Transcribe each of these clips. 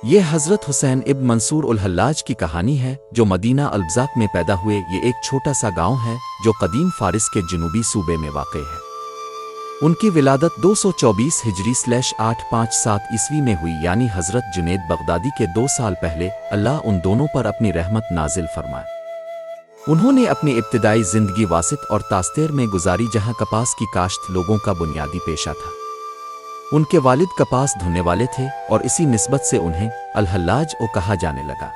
یہ حضرت حسین ابن منصور الحلاج کی کہانی ہے جو مدینہ البزاق میں پیدا ہوئے۔ یہ ایک چھوٹا سا گاؤں ہے جو قدیم فارس کے جنوبی صوبے میں واقع ہے۔ ان کی ولادت 224 ہجری /857 عیسوی میں ہوئی، یعنی حضرت جنید بغدادی کے 2 سال پہلے۔ اللہ ان دونوں پر اپنی رحمت نازل فرمائے۔ انہوں نے اپنی ابتدائی زندگی واسط اور تاستیر میں گزاری، جہاں کپاس کی کاشت لوگوں کا بنیادی پیشہ تھا۔ ان کے والد کپاس دھونے والے تھے اور اسی نسبت سے انہیں الحلاج کہا جانے لگا۔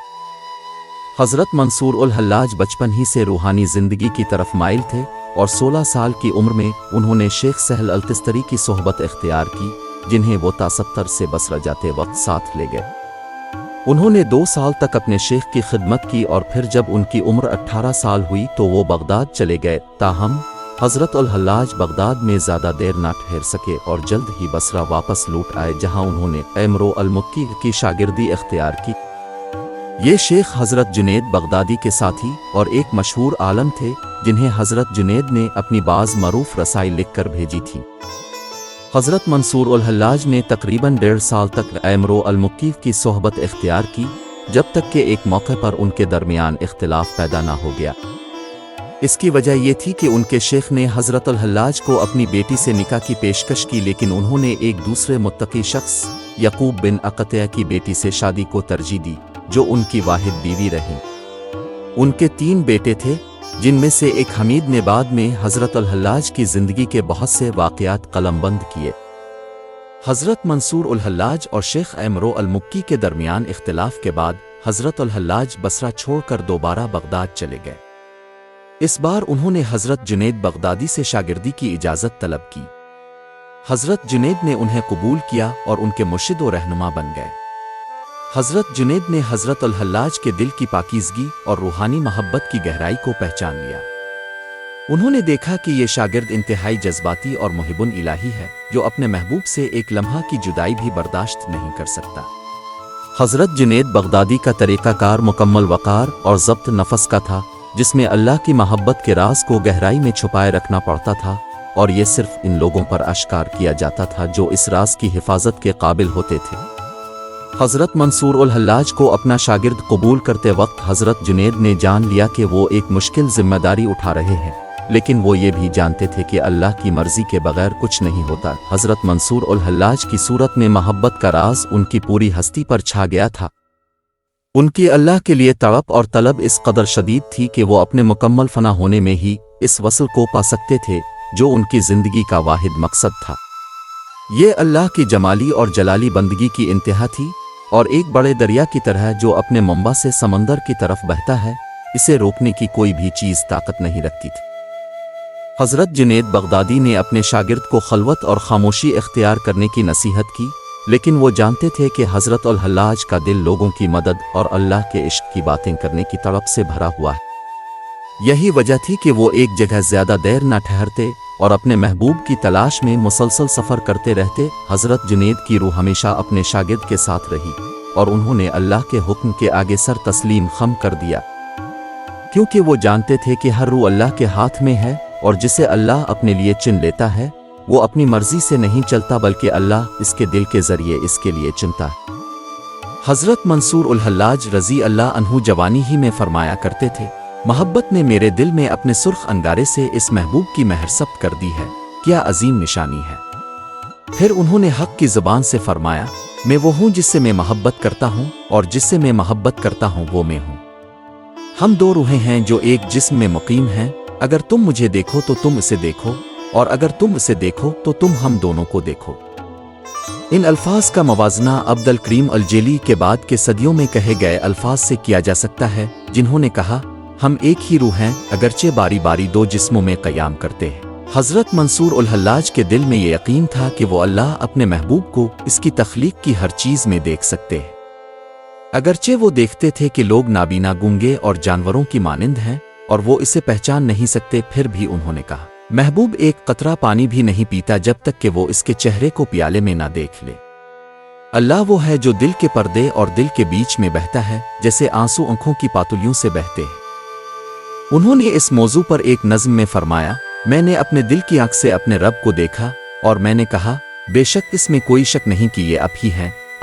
حضرت منصور الحلاج بچپن ہی سے روحانی زندگی کی طرف مائل تھے اور 16 سال کی عمر میں انہوں نے شیخ سہل التستری کی صحبت اختیار کی، جنہیں وہ تا 70 سے بصرہ جاتے وقت ساتھ لے گئے۔ انہوں نے 2 سال تک اپنے شیخ کی خدمت کی اور پھر جب ان کی عمر 18 سال ہوئی تو وہ بغداد چلے گئے۔ تاہم حضرت الحلاج بغداد میں زیادہ دیر نہ ٹھہر سکے اور جلد ہی بصرہ واپس لوٹ آئے، جہاں انہوں نے عمرو المکی کی شاگردی اختیار کی۔ یہ شیخ حضرت جنید بغدادی کے ساتھی اور ایک مشہور عالم تھے، جنہیں حضرت جنید نے اپنی بعض معروف رسائل لکھ کر بھیجی تھی۔ حضرت منصور الحلاج نے تقریباً 1.5 سال تک عمرو المکی کی صحبت اختیار کی، جب تک کہ ایک موقع پر ان کے درمیان اختلاف پیدا نہ ہو گیا۔ اس کی وجہ یہ تھی کہ ان کے شیخ نے حضرت الحلاج کو اپنی بیٹی سے نکاح کی پیشکش کی، لیکن انہوں نے ایک دوسرے متقی شخص یعقوب بن اقطع کی بیٹی سے شادی کو ترجیح دی، جو ان کی واحد بیوی رہی۔ ان کے 3 بیٹے تھے، جن میں سے ایک حمید نے بعد میں حضرت الحلاج کی زندگی کے بہت سے واقعات قلم بند کیے۔ حضرت منصور الحلاج اور شیخ عمرو المکی کے درمیان اختلاف کے بعد حضرت الحلاج بصرہ چھوڑ کر دوبارہ بغداد چلے گئے۔ اس بار انہوں نے حضرت جنید بغدادی سے شاگردی کی اجازت طلب کی۔ حضرت جنید نے انہیں قبول کیا اور ان کے مرشد و رہنما بن گئے۔ حضرت جنید نے حضرت الحلاج کے دل کی پاکیزگی اور روحانی محبت کی گہرائی کو پہچان لیا۔ انہوں نے دیکھا کہ یہ شاگرد انتہائی جذباتی اور محب الہی ہے، جو اپنے محبوب سے ایک لمحہ کی جدائی بھی برداشت نہیں کر سکتا۔ حضرت جنید بغدادی کا طریقہ کار مکمل وقار اور ضبط نفس کا تھا، جس میں اللہ کی محبت کے راز کو گہرائی میں چھپائے رکھنا پڑتا تھا، اور یہ صرف ان لوگوں پر اشکار کیا جاتا تھا جو اس راز کی حفاظت کے قابل ہوتے تھے۔ حضرت منصور الحلاج کو اپنا شاگرد قبول کرتے وقت حضرت جنید نے جان لیا کہ وہ ایک مشکل ذمہ داری اٹھا رہے ہیں، لیکن وہ یہ بھی جانتے تھے کہ اللہ کی مرضی کے بغیر کچھ نہیں ہوتا۔ حضرت منصور الحلاج کی صورت میں محبت کا راز ان کی پوری ہستی پر چھا گیا تھا۔ ان کی اللہ کے لیے تڑپ اور طلب اس قدر شدید تھی کہ وہ اپنے مکمل فنا ہونے میں ہی اس وصل کو پا سکتے تھے جو ان کی زندگی کا واحد مقصد تھا۔ یہ اللہ کی جمالی اور جلالی بندگی کی انتہا تھی، اور ایک بڑے دریا کی طرح جو اپنے منبع سے سمندر کی طرف بہتا ہے، اسے روکنے کی کوئی بھی چیز طاقت نہیں رکھتی تھی۔ حضرت جنید بغدادی نے اپنے شاگرد کو خلوت اور خاموشی اختیار کرنے کی نصیحت کی، لیکن وہ جانتے تھے کہ حضرت الحلاج کا دل لوگوں کی مدد اور اللہ کے عشق کی باتیں کرنے کی تڑپ سے بھرا ہوا ہے۔ یہی وجہ تھی کہ وہ ایک جگہ زیادہ دیر نہ ٹھہرتے اور اپنے محبوب کی تلاش میں مسلسل سفر کرتے رہتے۔ حضرت جنید کی روح ہمیشہ اپنے شاگرد کے ساتھ رہی، اور انہوں نے اللہ کے حکم کے آگے سر تسلیم خم کر دیا، کیونکہ وہ جانتے تھے کہ ہر روح اللہ کے ہاتھ میں ہے، اور جسے اللہ اپنے لیے چن لیتا ہے وہ اپنی مرضی سے نہیں چلتا، بلکہ اللہ اس کے دل کے ذریعے اس کے لیے چنتا ہے۔ حضرت منصور الحلاج رضی اللہ عنہ جوانی ہی میں فرمایا کرتے تھے، محبت نے میرے دل میں اپنے سرخ انگارے سے اس محبوب کی مہر ثبت کر دی ہے، کیا عظیم نشانی ہے۔ پھر انہوں نے حق کی زبان سے فرمایا، میں وہ ہوں جس سے میں محبت کرتا ہوں، اور جس سے میں محبت کرتا ہوں وہ میں ہوں۔ ہم 2 روحیں ہیں جو ایک جسم میں مقیم ہیں، اگر تم مجھے دیکھو تو تم اسے دیکھو، اور اگر تم اسے دیکھو تو تم ہم دونوں کو دیکھو۔ ان الفاظ کا موازنہ عبد الکریم الجیلی کے بعد کے صدیوں میں کہے گئے الفاظ سے کیا جا سکتا ہے، جنہوں نے کہا، ہم ایک ہی روح ہیں اگرچہ باری باری 2 جسموں میں قیام کرتے ہیں۔ حضرت منصور الحلاج کے دل میں یہ یقین تھا کہ وہ اللہ اپنے محبوب کو اس کی تخلیق کی ہر چیز میں دیکھ سکتے ہیں، اگرچہ وہ دیکھتے تھے کہ لوگ نابینا، گونگے اور جانوروں کی مانند ہیں اور وہ اسے پہچان نہیں سکتے۔ پھر بھی انہوں نے کہا، محبوب ایک قطرہ پانی بھی نہیں پیتا جب تک کہ وہ اس کے چہرے کو پیالے میں نہ دیکھ لے۔ اللہ وہ ہے جو دل کے پردے اور دل کے بیچ میں بہتا ہے، جیسے آنسو آنکھوں کی پاتلیوں سے بہتے ہیں۔ انہوں نے اس موضوع پر ایک نظم میں فرمایا، میں نے اپنے دل کی آنکھ سے اپنے رب کو دیکھا، اور میں نے کہا، بے شک اس میں کوئی شک نہیں کہ یہ اب ہی ہیں،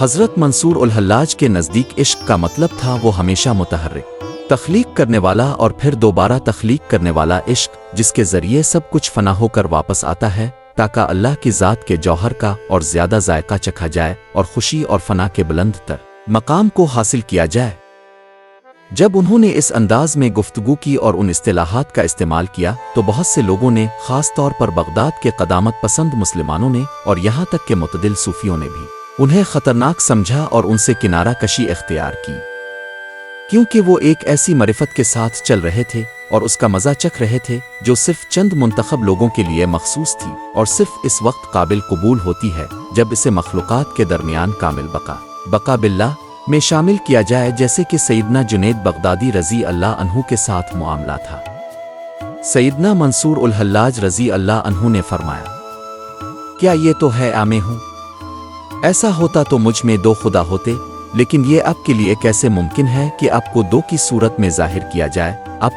حضرت منصور الحلاج کے نزدیک عشق کا مطلب تھا وہ ہمیشہ متحرک، تخلیق کرنے والا اور پھر دوبارہ تخلیق کرنے والا عشق، جس کے ذریعے سب کچھ فنا ہو کر واپس آتا ہے تاکہ اللہ کی ذات کے جوہر کا اور زیادہ ذائقہ چکھا جائے اور خوشی اور فنا کے بلند تر مقام کو حاصل کیا جائے۔ جب انہوں نے اس انداز میں گفتگو کی اور ان اصطلاحات کا استعمال کیا تو بہت سے لوگوں نے، خاص طور پر بغداد کے قدامت پسند مسلمانوں نے اور یہاں تک کہ معتدل صوفیوں نے بھی انہیں خطرناک سمجھا اور ان سے کنارہ کشی اختیار کی، کیونکہ وہ ایک ایسی معرفت کے ساتھ چل رہے تھے اور اس کا مزہ چکھ رہے تھے جو صرف چند منتخب لوگوں کے لیے مخصوص تھی اور صرف اس وقت قابل قبول ہوتی ہے جب اسے مخلوقات کے درمیان کامل بقا باللہ میں شامل کیا جائے، جیسے کہ سیدنا جنید بغدادی رضی اللہ عنہ کے ساتھ معاملہ تھا۔ سیدنا منصور الحلاج رضی اللہ عنہ نے فرمایا، کیا یہ تو ہے میں ہوں؟ ایسا ہوتا تو مجھ میں دو خدا ہوتے، لیکن یہ آپ کے لیے کیسے ممکن ہے کہ آپ کو دو کی صورت میں ظاہر کیا جائے؟ آپ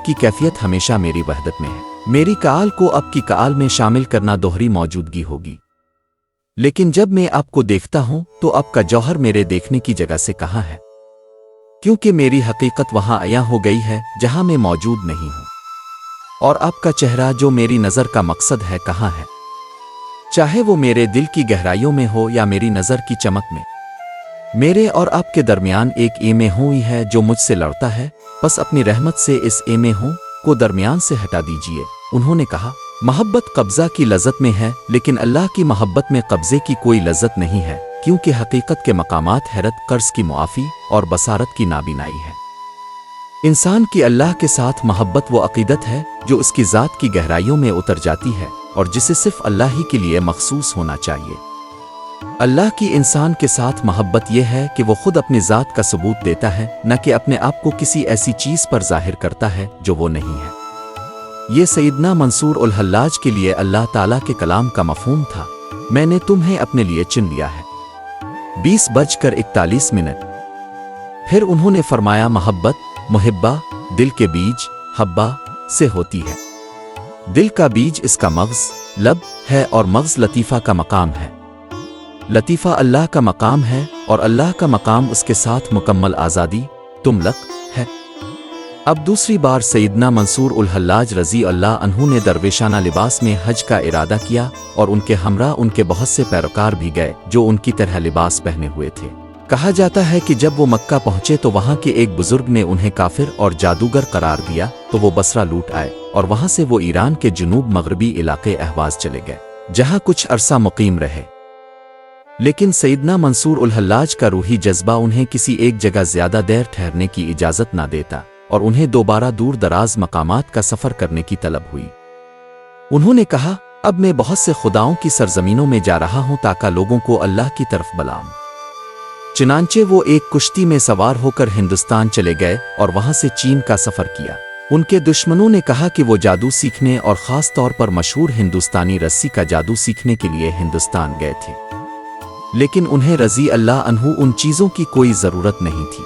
کی کیفیت ہمیشہ میری وحدت میں ہے، میری کعال کو آپ کی کعال میں شامل کرنا دوہری موجودگی ہوگی، لیکن جب میں آپ کو دیکھتا ہوں تو آپ کا جوہر میرے دیکھنے کی جگہ سے کہاں ہے؟ کیونکہ میری حقیقت وہاں عیاں ہو گئی ہے جہاں میں موجود نہیں ہوں، اور آپ کا چہرہ جو میری نظر کا مقصد ہے کہاں ہے؟ چاہے وہ میرے دل کی گہرائیوں میں ہو یا میری نظر کی چمک میں، میرے اور آپ کے درمیان ایک میں ہوئی ہے جو مجھ سے لڑتا ہے، بس اپنی رحمت سے اس میں ہوں کو درمیان سے ہٹا دیجئے۔ انہوں نے کہا، محبت قبضہ کی لذت میں ہے، لیکن اللہ کی محبت میں قبضے کی کوئی لذت نہیں ہے، کیونکہ حقیقت کے مقامات حیرت، قرض کی معافی اور بصارت کی نابینائی ہے۔ انسان کی اللہ کے ساتھ محبت وہ عقیدت ہے جو اس کی ذات کی گہرائیوں میں اتر جاتی ہے اور جسے صرف اللہ ہی کے لیے مخصوص ہونا چاہیے۔ اللہ کی انسان کے ساتھ محبت یہ ہے کہ وہ خود اپنی ذات کا ثبوت دیتا ہے، نہ کہ اپنے آپ کو کسی ایسی چیز پر ظاہر کرتا ہے جو وہ نہیں ہے۔ یہ سیدنا منصور الحلاج کے لیے اللہ تعالیٰ کے کلام کا مفہوم تھا، میں نے تمہیں اپنے لیے چن لیا ہے۔ 20:41۔ پھر انہوں نے فرمایا، محبت محبہ دل کے بیج حبہ سے ہوتی ہے۔ دل کا بیج اس کا مغز لب ہے اور مغز لطیفہ کا مقام ہے۔ لطیفہ اللہ کا مقام ہے اور اللہ کا مقام اس کے ساتھ مکمل آزادی تملک ہے۔ اب دوسری بار سیدنا منصور الحلاج رضی اللہ عنہ نے درویشانہ لباس میں حج کا ارادہ کیا اور ان کے ہمراہ ان کے بہت سے پیروکار بھی گئے جو ان کی طرح لباس پہنے ہوئے تھے۔ کہا جاتا ہے کہ جب وہ مکہ پہنچے تو وہاں کے ایک بزرگ نے انہیں کافر اور جادوگر قرار دیا تو وہ بصرہ لوٹ آئے اور وہاں سے وہ ایران کے جنوب مغربی علاقے اہواز چلے گئے، جہاں کچھ عرصہ مقیم رہے۔ لیکن سیدنا منصور الحلاج کا روحی جذبہ انہیں کسی ایک جگہ زیادہ دیر ٹھہرنے کی اجازت نہ دیتا اور انہیں دوبارہ دور دراز مقامات کا سفر کرنے کی طلب ہوئی۔ انہوں نے کہا، اب میں بہت سے خداؤں کی سرزمینوں میں جا رہا ہوں تاکہ لوگوں کو اللہ کی طرف بلاؤں۔ چنانچہ وہ ایک کشتی میں سوار ہو کر ہندوستان چلے گئے اور وہاں سے چین کا سفر کیا۔ ان کے دشمنوں نے کہا کہ وہ جادو سیکھنے اور خاص طور پر مشہور ہندوستانی رسی کا جادو سیکھنے کے لیے ہندوستان گئے تھے، لیکن انہیں رضی اللہ عنہ ان چیزوں کی کوئی ضرورت نہیں تھی۔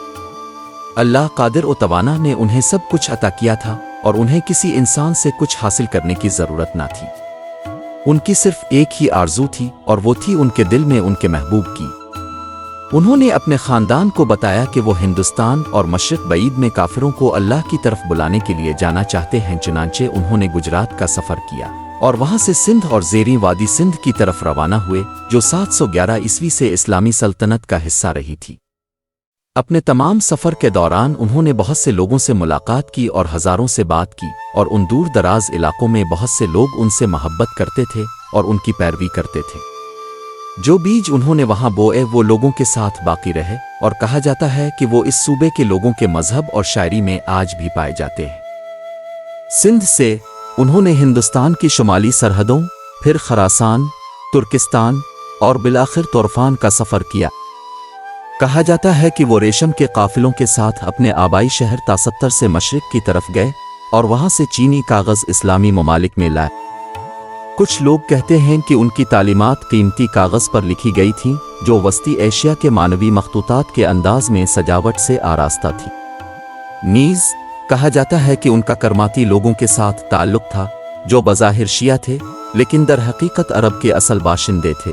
اللہ قادر و توانا نے انہیں سب کچھ عطا کیا تھا اور انہیں کسی انسان سے کچھ حاصل کرنے کی ضرورت نہ تھی۔ ان کی صرف ایک ہی آرزو تھی اور وہ تھی ان کے دل میں ان کے محبوب کی۔ انہوں نے اپنے خاندان کو بتایا کہ وہ ہندوستان اور مشرق بعید میں کافروں کو اللہ کی طرف بلانے کے لیے جانا چاہتے ہیں۔ چنانچہ انہوں نے گجرات کا سفر کیا اور وہاں سے سندھ اور زیریں وادی سندھ کی طرف روانہ ہوئے، جو 711 عیسوی سے اسلامی سلطنت کا حصہ رہی تھی۔ اپنے تمام سفر کے دوران انہوں نے بہت سے لوگوں سے ملاقات کی اور ہزاروں سے بات کی، اور ان دور دراز علاقوں میں بہت سے لوگ ان سے محبت کرتے تھے اور ان کی پیروی کرتے تھے۔ جو بیج انہوں نے وہاں بوئے وہ لوگوں کے ساتھ باقی رہے، اور کہا جاتا ہے کہ وہ اس صوبے کے لوگوں کے مذہب اور شاعری میں آج بھی پائے جاتے ہیں۔ سندھ سے انہوں نے ہندوستان کی شمالی سرحدوں، پھر خراسان، ترکستان اور بالآخر طورفان کا سفر کیا۔ کہا جاتا ہے کہ وہ ریشم کے قافلوں کے ساتھ اپنے آبائی شہر تاستر سے مشرق کی طرف گئے اور وہاں سے چینی کاغذ اسلامی ممالک میں لائے۔ کچھ لوگ کہتے ہیں کہ ان کی تعلیمات قیمتی کاغذ پر لکھی گئی تھیں جو وسطی ایشیا کے مانوی مخطوطات کے انداز میں سجاوٹ سے آراستہ تھی۔ نیز کہا جاتا ہے کہ ان کا کرماتی لوگوں کے ساتھ تعلق تھا جو بظاہر شیعہ تھے لیکن در حقیقت عرب کے اصل باشندے تھے۔